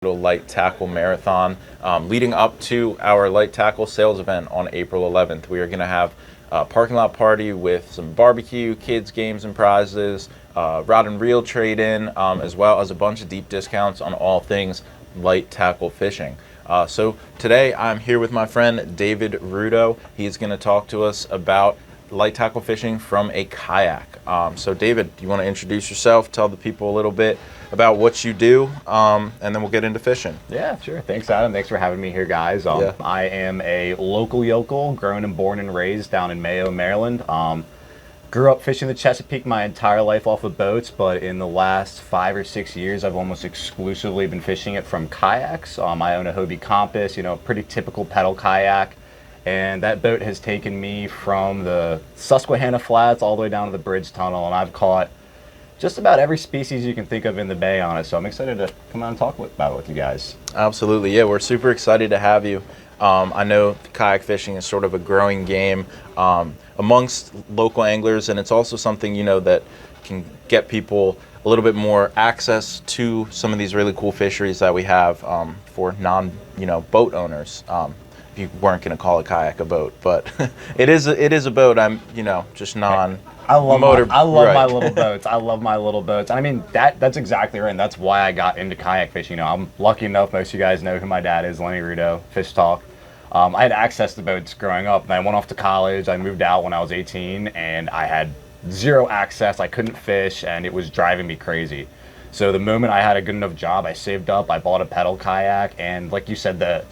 Light Tackle Marathon. Leading up to our light tackle sales event on April 11th, we are going to have a parking lot party with some barbecue, kids, games, and prizes, rod and reel trade-in, as well as a bunch of deep discounts on all things light tackle fishing. So today I'm here with my friend David Rudow. He's going to talk to us about light tackle fishing from a kayak. So David, do you want to introduce yourself, tell the people a little bit about what you do, and then we'll get into fishing. Yeah, sure. Thanks, Adam. Thanks for having me here, guys. I am a local yokel, grown and born and raised down in Mayo, Maryland. Grew up fishing the Chesapeake my entire life off of boats, but in the last 5 or 6 years, I've almost exclusively been fishing it from kayaks. I own a Hobie Compass, pretty typical pedal kayak. And that boat has taken me from the Susquehanna Flats all the way down to the Bridge Tunnel, and I've caught just about every species you can think of in the bay on it. So I'm excited to come out and talk about it with you guys. Absolutely, yeah, we're super excited to have you. I know kayak fishing is sort of a growing game amongst local anglers, and it's also something, that can get people a little bit more access to some of these really cool fisheries that we have for boat owners. If you weren't going to call a kayak a boat, but it is a boat. I'm, just non. I love motor. My little boats. I love my little boats. I mean, that's exactly right. And that's why I got into kayak fishing. I'm lucky enough. Most of you guys know who my dad is, Lenny Rudow, Fish Talk. I had access to boats growing up, and I went off to college. I moved out when I was 18, and I had zero access. I couldn't fish, and it was driving me crazy. So the moment I had a good enough job, I saved up. I bought a pedal kayak, and like you said, the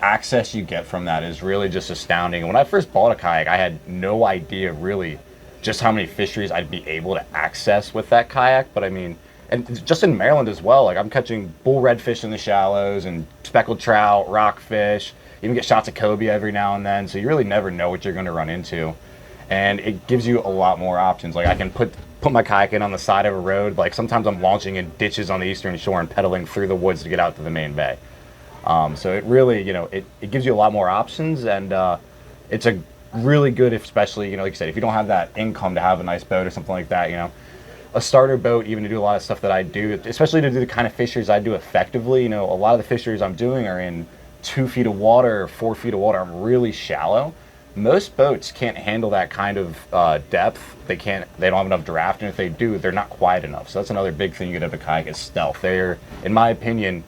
access you get from that is really just astounding. When I first bought a kayak, I had no idea really just how many fisheries I'd be able to access with that kayak. But I mean, and just in Maryland as well, like I'm catching bull redfish in the shallows and speckled trout, rockfish, even get shots of cobia every now and then. So you really never know what you're going to run into. And it gives you a lot more options. Like I can put my kayak in on the side of a road. Like sometimes I'm launching in ditches on the eastern shore and pedaling through the woods to get out to the main bay. So it really, it gives you a lot more options, and it's a really good, especially, like you said, if you don't have that income to have a nice boat or something like that, a starter boat, even to do a lot of stuff that I do, especially to do the kind of fisheries I do effectively. A lot of the fisheries I'm doing are in 2 feet of water or 4 feet of water. I'm really shallow. Most boats can't handle that kind of depth. They don't have enough draft, and if they do, they're not quiet enough. So that's another big thing you get out of a kayak is stealth. They're, in my opinion,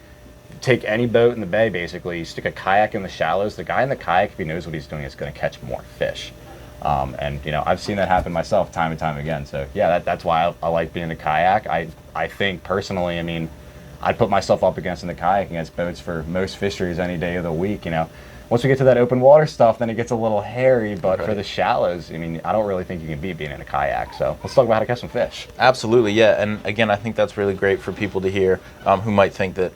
take any boat in the bay, basically, you stick a kayak in the shallows, the guy in the kayak, if he knows what he's doing, is going to catch more fish. And I've seen that happen myself time and time again. So yeah, that's why I like being in the kayak. I think personally, I'd put myself up against in the kayak against boats for most fisheries any day of the week. Once we get to that open water stuff, then it gets a little hairy, but for the shallows, I don't really think you can beat being in a kayak. So let's talk about how to catch some fish. Absolutely, yeah. And again, I think that's really great for people to hear who might think that,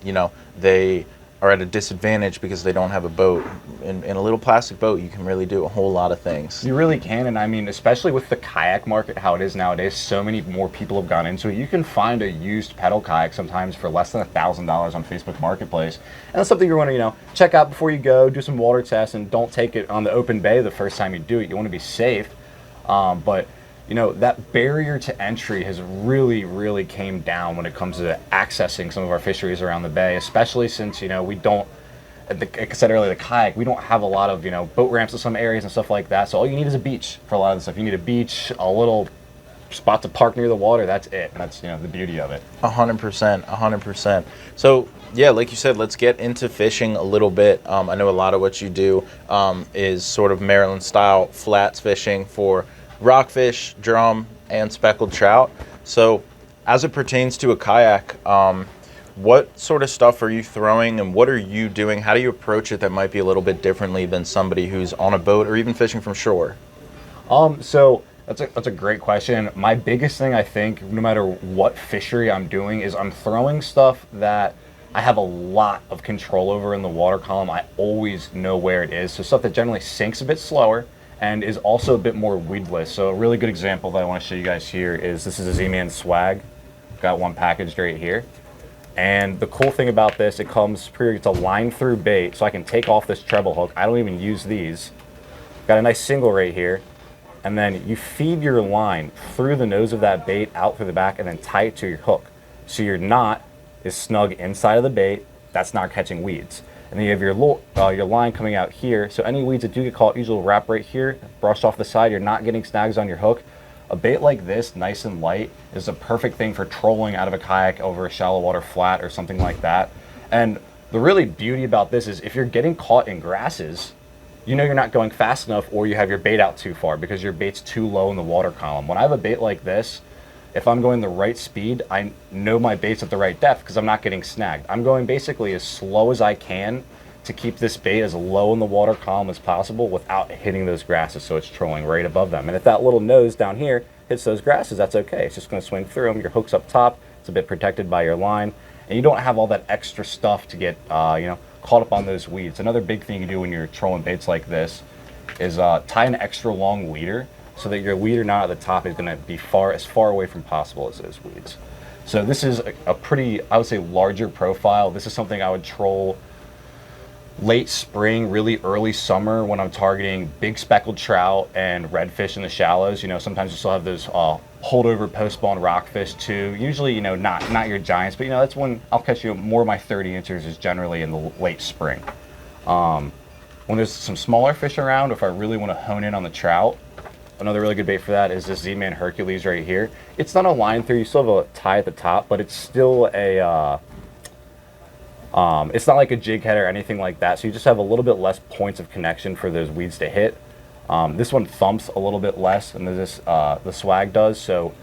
they are at a disadvantage because they don't have a boat. In a little plastic boat, you can really do a whole lot of things. You really can, and especially with the kayak market, how it is nowadays, so many more people have gone into it. You can find a used pedal kayak sometimes for less than $1,000 on Facebook Marketplace. And that's something you want to, check out before you go, do some water tests, and don't take it on the open bay the first time you do it. You want to be safe, but that barrier to entry has really, really came down when it comes to accessing some of our fisheries around the bay, especially since, we don't, like I said earlier, the kayak, we don't have a lot of, boat ramps in some areas and stuff like that. So all you need is a beach for a lot of the stuff. You need a beach, a little spot to park near the water. That's it. And that's, the beauty of it. 100%. So yeah, like you said, let's get into fishing a little bit. I know a lot of what you do is sort of Maryland style flats fishing for rockfish, drum, and speckled trout. So as it pertains to a kayak, what sort of stuff are you throwing and what are you doing? How do you approach it that might be a little bit differently than somebody who's on a boat or even fishing from shore? So that's a great question. My biggest thing, I think, no matter what fishery I'm doing, is I'm throwing stuff that I have a lot of control over in the water column. I always know where it is. So stuff that generally sinks a bit slower and is also a bit more weedless. So a really good example that I want to show you guys here is this is a Z-Man Swag. Got one packaged right here. And the cool thing about this, it's a line through bait, so I can take off this treble hook. I don't even use these. Got a nice single right here. And then you feed your line through the nose of that bait, out through the back, and then tie it to your hook. So your knot is snug inside of the bait, that's not catching weeds. And then you have your line coming out here. So any weeds that do get caught usually wrap right here, brush off the side. You're not getting snags on your hook. A bait like this, nice and light, is a perfect thing for trolling out of a kayak over a shallow water flat or something like that. And the really beauty about this is if you're getting caught in grasses, you know you're not going fast enough, or you have your bait out too far because your bait's too low in the water column. When I have a bait like this, if I'm going the right speed, I know my bait's at the right depth because I'm not getting snagged. I'm going basically as slow as I can to keep this bait as low in the water column as possible without hitting those grasses, so it's trolling right above them. And if that little nose down here hits those grasses, that's okay. It's just going to swing through them. Your hook's up top. It's a bit protected by your line. And you don't have all that extra stuff to get caught up on those weeds. Another big thing you do when you're trolling baits like this is tie an extra long leader so that your leader knot at the top is going to be as far away from possible as those weeds. So this is a pretty, I would say, larger profile. This is something I would troll late spring, really early summer when I'm targeting big speckled trout and redfish in the shallows. Sometimes you still have those holdover post-spawn rockfish too. Usually, not your giants, but that's when I'll catch more of my 30 inchers is generally in the late spring. When there's some smaller fish around, if I really want to hone in on the trout, another really good bait for that is this Z-Man Hercules right here. It's not a line through, you still have a tie at the top, but it's still it's not like a jig head or anything like that, so you just have a little bit less points of connection for those weeds to hit. This one thumps a little bit less than the swag does, so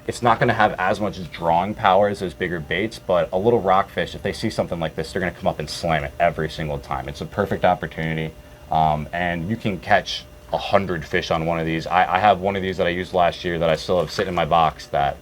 it's not going to have as much drawing power as those bigger baits, but a little rockfish, if they see something like this, they're going to come up and slam it every single time. It's a perfect opportunity, and you can catch 100 fish on one of these. I have one of these that I used last year that I still have sitting in my box that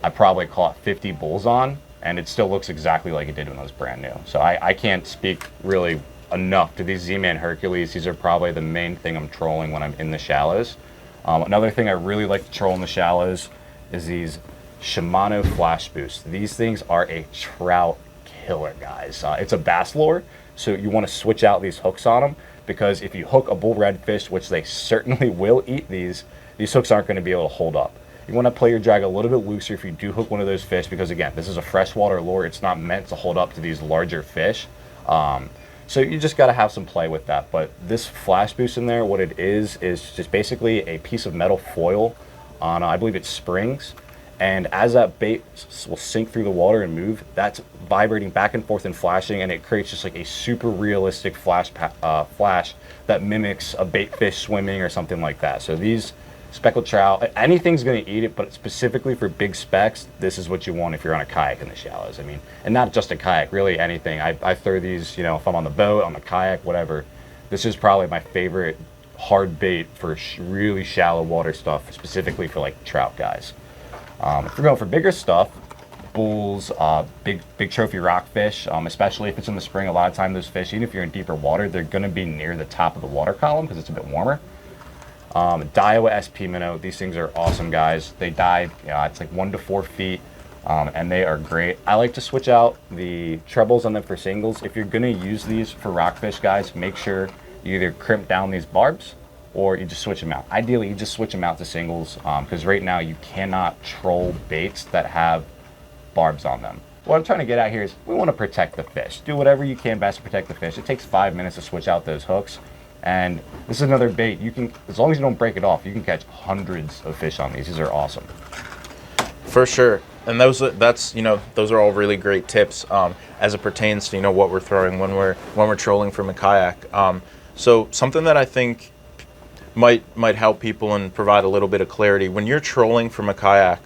I probably caught 50 bulls on, and it still looks exactly like it did when it was brand new. So I can't speak really enough to these Z-Man Hercules. These are probably the main thing I'm trolling when I'm in the shallows. Another thing I really like to troll in the shallows is these Shimano Flash Boosts. These things are a trout killer, guys. It's a bass lure, so you want to switch out these hooks on them, because if you hook a bull redfish, which they certainly will eat, these hooks aren't going to be able to hold up. You want to play your drag a little bit looser if you do hook one of those fish, because again, this is a freshwater lure. It's not meant to hold up to these larger fish. So you just got to have some play with that. But this Flash Boost in there, what it is just basically a piece of metal foil on, I believe it's springs. And as that bait will sink through the water and move, that's vibrating back and forth and flashing, and it creates just like a super realistic flash that mimics a bait fish swimming or something like that. So these speckled trout, anything's going to eat it, but specifically for big specks, this is what you want if you're on a kayak in the shallows. I mean, and not just a kayak, really anything. I throw these, if I'm on the boat, on the kayak, whatever. This is probably my favorite hard bait for really shallow water stuff, specifically for like trout guys. If you're going for bigger stuff, bulls, big trophy rockfish, especially if it's in the spring, a lot of time those fish, even if you're in deeper water, they're going to be near the top of the water column because it's a bit warmer. Daiwa SP minnow, these things are awesome, guys. They dive, it's like 1 to 4 feet, and they are great. I like to switch out the trebles on them for singles. If you're going to use these for rockfish, guys, make sure you either crimp down these barbs or you just switch them out. Ideally, you just switch them out to singles, because right now you cannot troll baits that have barbs on them. What I'm trying to get at here is we want to protect the fish. Do whatever you can best to protect the fish. It takes 5 minutes to switch out those hooks. And this is another bait. You can, as long as you don't break it off, you can catch hundreds of fish on these. These are awesome. For sure. And those are all really great tips as it pertains to what we're throwing when we're trolling from a kayak. So something that I think might help people and provide a little bit of clarity when you're trolling from a kayak.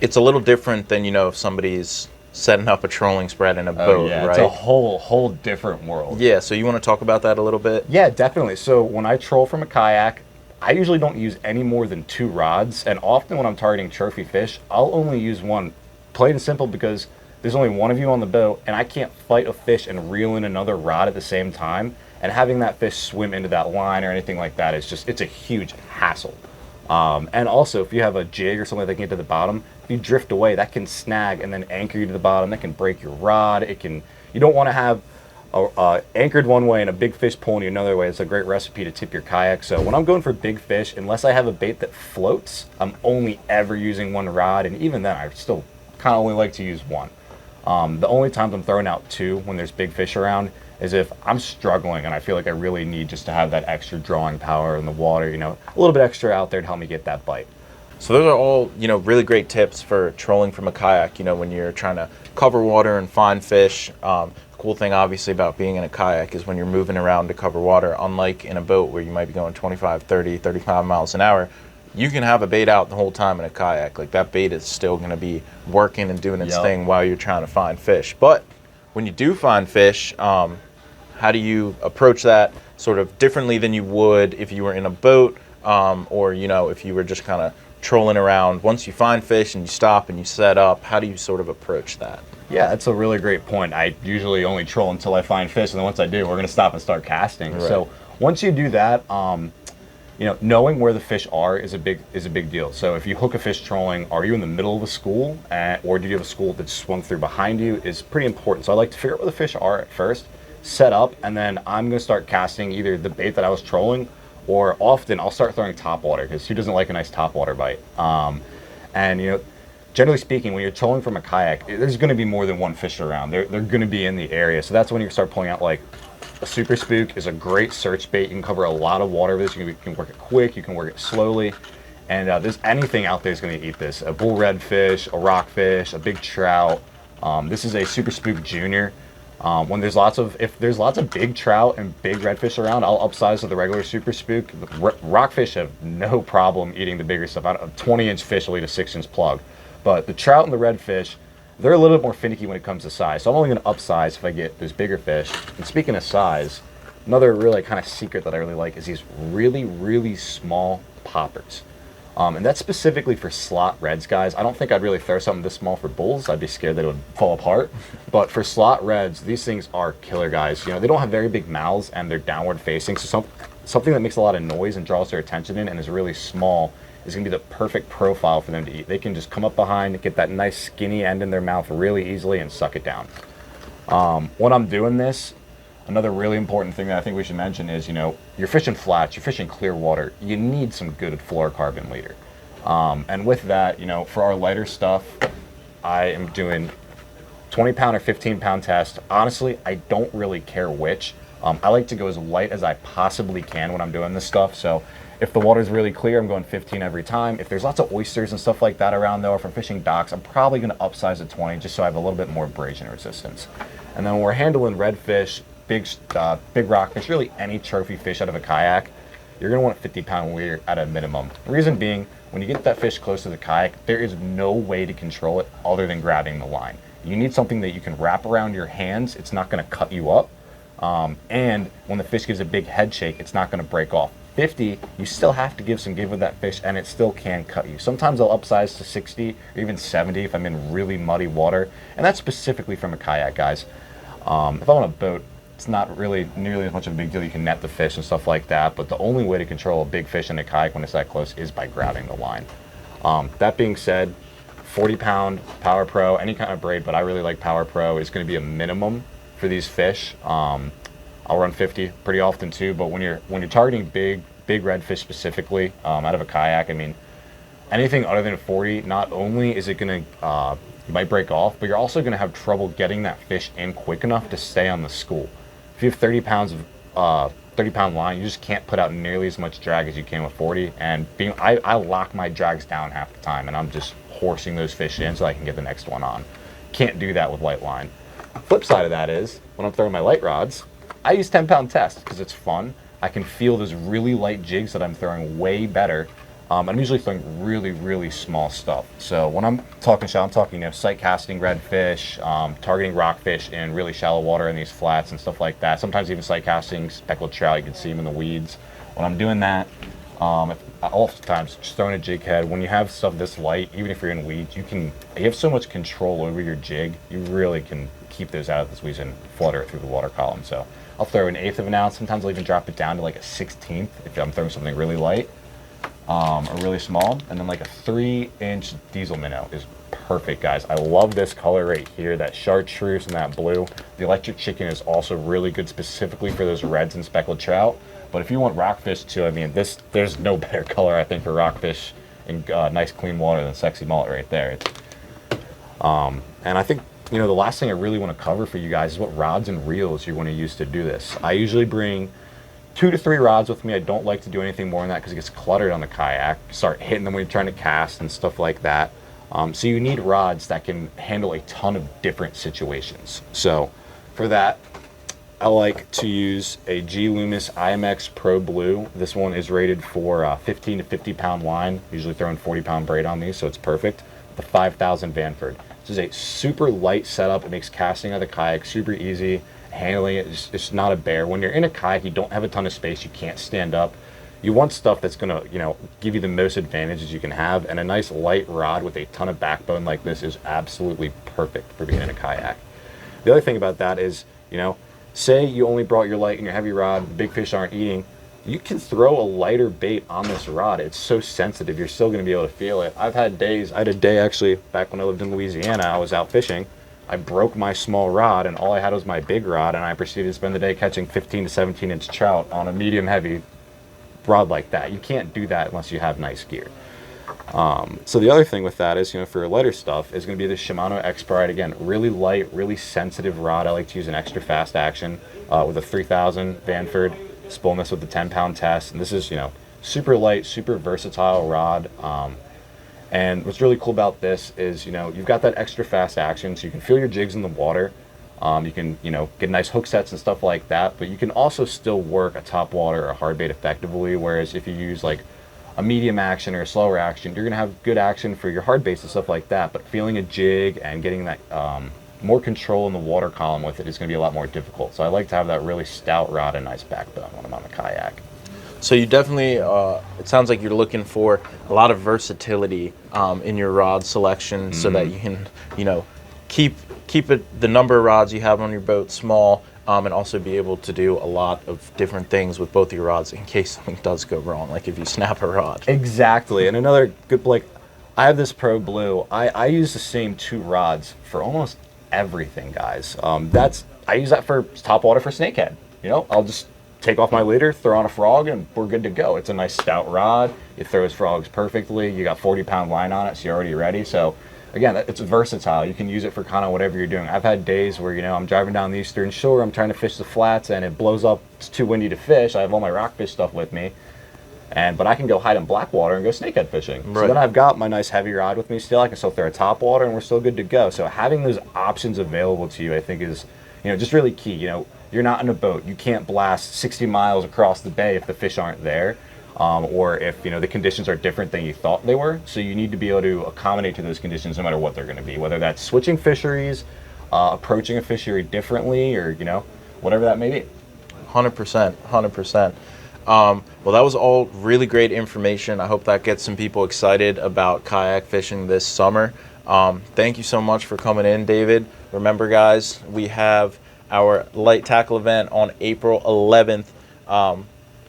It's a little different than if somebody's setting up a trolling spread in a boat, right? It's a whole different world. Yeah, so you want to talk about that a little bit? Yeah, definitely. So when I troll from a kayak, I usually don't use any more than 2 rods, and often when I'm targeting trophy fish, I'll only use one, plain and simple, because there's only one of you on the boat, and I can't fight a fish and reel in another rod at the same time, and having that fish swim into that line or anything like that is just, it's a huge hassle. And also, if you have a jig or something that can get to the bottom, if you drift away, that can snag and then anchor you to the bottom. That can break your rod. You don't want to have anchored one way and a big fish pulling you another way. It's a great recipe to tip your kayak. So when I'm going for big fish, unless I have a bait that floats, I'm only ever using 1 rod. And even then, I still kind of only like to use one. The only times I'm throwing out 2 when there's big fish around is if I'm struggling and I feel like I really need just to have that extra drawing power in the water, you know, a little bit extra out there to help me get that bite. So those are all, really great tips for trolling from a kayak, when you're trying to cover water and find fish. The cool thing obviously about being in a kayak is when you're moving around to cover water, unlike in a boat where you might be going 25, 30, 35 miles an hour, you can have a bait out the whole time in a kayak. Like that bait is still going to be working and doing its thing while you're trying to find fish. But when you do find fish, how do you approach that sort of differently than you would if you were in a boat, or if you were just kind of trolling around? Once you find fish and you stop and you set up, how do you sort of approach that? Yeah, that's a really great point. I usually only troll until I find fish, and then once I do, we're going to stop and start casting. Right. So once you do that, knowing where the fish are is a big deal. So if you hook a fish trolling, are you in the middle of a school, or do you have a school that's swung through behind you, is pretty important. So I like to figure out where the fish are at first, set up, and then I'm going to start casting either the bait that I was trolling, or often I'll start throwing topwater, because who doesn't like a nice topwater bite? Generally speaking, when you're trolling from a kayak, there's going to be more than one fish around. They're going to be in the area. So that's when you start pulling out, like, a super spook is a great search bait. You can cover a lot of water with this. You can work it quick. You can work it slowly. And there's anything out there is going to eat this. A bull redfish, a rockfish, a big trout. This is a super spook junior. If there's lots of big trout and big redfish around, I'll upsize to the regular super spook. The rockfish have no problem eating the bigger stuff. A 20-inch fish will eat a 6-inch plug. But the trout and the redfish, they're a little bit more finicky when it comes to size. So I'm only going to upsize if I get those bigger fish. And speaking of size, another really kind of secret that I really like is these really, really small poppers. And that's specifically for slot reds, guys. I don't think I'd really throw something this small for bulls. I'd be scared that it would fall apart. But for slot reds, these things are killer, guys. They don't have very big mouths and they're downward facing. So something that makes a lot of noise and draws their attention in and is really small is going to be the perfect profile for them to eat. They can just come up behind, get that nice skinny end in their mouth really easily and suck it down. When I'm doing this, another really important thing that I think we should mention is, you're fishing flats, you're fishing clear water, you need some good fluorocarbon leader. And with that, for our lighter stuff, I am doing 20-pound or 15-pound test. Honestly, I don't really care which. I like to go as light as I possibly can when I'm doing this stuff. So if the water's really clear, I'm going 15 every time. If there's lots of oysters and stuff like that around, though, or if I'm fishing docks, I'm probably going to upsize to 20 just so I have a little bit more abrasion resistance. And then when we're handling redfish, big rockfish, really any trophy fish out of a kayak, you're going to want a 50-pound leader at a minimum. The reason being, when you get that fish close to the kayak, there is no way to control it other than grabbing the line. You need something that you can wrap around your hands. It's not going to cut you up. And when the fish gives a big head shake, it's not going to break off. 50, you still have to give some give with that fish, and it still can cut you. Sometimes I'll upsize to 60 or even 70 if I'm in really muddy water, and that's specifically from a kayak, guys. If I'm on a boat, it's not really nearly as much of a big deal. You can net the fish and stuff like that, but the only way to control a big fish in a kayak when it's that close is by grabbing the line. That being said, 40-pound Power Pro, any kind of braid, but I really like Power Pro, is going to be a minimum for these fish. I'll run 50 pretty often too, but when you're targeting big redfish specifically out of a kayak, I mean, anything other than 40, not only is it going to you might break off, but you're also going to have trouble getting that fish in quick enough to stay on the school. If you have 30 pounds of 30-pound line, you just can't put out nearly as much drag as you can with 40. And I lock my drags down half the time, and I'm just horsing those fish in so I can get the next one on. Can't do that with light line. Flip side of that is when I'm throwing my light rods, I use 10-pound test because it's fun. I can feel those really light jigs that I'm throwing way better. I'm usually throwing really, really small stuff. So when I'm talking shallow, I'm talking sight casting redfish, targeting rockfish in really shallow water in these flats and stuff like that. Sometimes even sight casting speckled trout. You can see them in the weeds. When I'm doing that, oftentimes just throwing a jig head. When you have stuff this light, even if you're in weeds, you have so much control over your jig. You really can keep those out of the weeds and flutter it through the water column. So I'll throw an 1/8 of an ounce. Sometimes I'll even drop it down to like a 1/16 if I'm throwing something really light. Or really small, and then like a 3-inch diesel minnow is perfect, guys. I love this color right here, that chartreuse and that blue. The electric chicken is also really good specifically for those reds and speckled trout. But if you want rockfish too, I mean, there's no better color I think for rockfish in nice clean water than sexy mullet right there. And I think you know, the last thing I really want to cover for you guys is what rods and reels you want to use to do this. I usually bring 2 to 3 rods with me. I don't like to do anything more than that because it gets cluttered on the kayak. Start hitting them when you're trying to cast and stuff like that. So you need rods that can handle a ton of different situations. So for that, I like to use a G Loomis IMX Pro Blue. This one is rated for 15 to 50 pound line. Usually throwing 40 pound braid on these, so it's perfect. The 5000 Vanford. This is a super light setup. It makes casting of the kayak super easy. Handling it, it's not a bear. When you're in a kayak, you don't have a ton of space. You can't stand up. You want stuff that's gonna, you know, give you the most advantages you can have. And a nice light rod with a ton of backbone like this is absolutely perfect for being in a kayak. The other thing about that is, you know, say you only brought your light and your heavy rod, the big fish aren't eating, you can throw a lighter bait on this rod. It's so sensitive, you're still gonna be able to feel it. I've had days, I had a day actually, back when I lived in Louisiana, I was out fishing. I broke my small rod and all I had was my big rod, and I proceeded to spend the day catching 15 to 17 inch trout on a medium heavy rod like that. You can't do that unless you have nice gear. So the other thing with that is, you know, for lighter stuff is going to be the Shimano X-Pride. Again, really light, really sensitive rod. I like to use an extra fast action with a 3000 Vanford. Spooling this with the 10-pound test. And this is, you know, super light, super versatile rod. And what's really cool about this is, you know, you've got that extra fast action, so you can feel your jigs in the water. You can, you know, get nice hook sets and stuff like that, but you can also still work a top water or a hard bait effectively. Whereas if you use like a medium action or a slower action, you're gonna have good action for your hard baits and stuff like that, but feeling a jig and getting that more control in the water column with it is gonna be a lot more difficult. So I like to have that really stout rod and nice backbone when I'm on the kayak. So you definitely, it sounds like you're looking for a lot of versatility in your rod selection so that you can, you know, keep the number of rods you have on your boat small, and also be able to do a lot of different things with both your rods in case something does go wrong, like if you snap a rod. Exactly. And another good, like, I have this Pro Blue. I use the same 2 rods for almost everything, guys. I use that for top water for snakehead. You know, I'll just take off my leader, throw on a frog, and we're good to go. It's a nice stout rod. It throws frogs perfectly. You got 40-pound line on it, so you're already ready. So again, it's versatile. You can use it for kind of whatever you're doing. I've had days where, you know, I'm driving down the eastern shore, I'm trying to fish the flats, and it blows up. It's too windy to fish. I have all my rockfish stuff with me, but I can go hide in black water and go snakehead fishing. Right. So then I've got my nice heavy rod with me still. I can still throw a top water, and we're still good to go. So having those options available to you, I think, is, you know, just really key. You know, you're not in a boat. You can't blast 60 miles across the bay if the fish aren't there. Or if, you know, the conditions are different than you thought they were. So you need to be able to accommodate to those conditions no matter what they're going to be, whether that's switching fisheries, approaching a fishery differently, or, you know, whatever that may be. 100%, 100%. Well, that was all really great information. I hope that gets some people excited about kayak fishing this summer. Thank you so much for coming in, David. Remember, guys, we have our light tackle event on April 11th.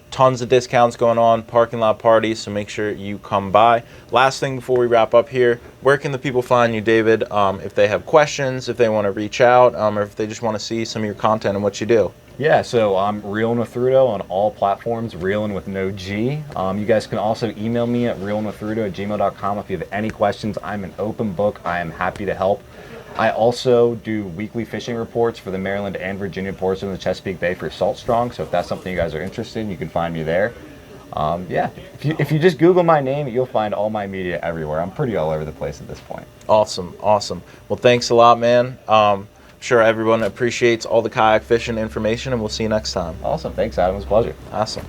Tons of discounts going on, parking lot parties, so make sure you come by. Last thing before we wrap up here, where can the people find you, David, if they have questions, if they want to reach out, or if they just want to see some of your content and what you do? Yeah, so I'm Reelin' with Rudow on all platforms, Reelin' with no G. You guys can also email me at reelinwithrudow@gmail.com if you have any questions. I'm an open book. I am happy to help. I also do weekly fishing reports for the Maryland and Virginia ports of the Chesapeake Bay for Salt Strong. So if that's something you guys are interested in, you can find me there. Yeah, if you just Google my name, you'll find all my media everywhere. I'm pretty all over the place at this point. Awesome, awesome. Well, thanks a lot, man. I'm sure everyone appreciates all the kayak fishing information, and we'll see you next time. Awesome. Thanks, Adam. It was a pleasure. Awesome.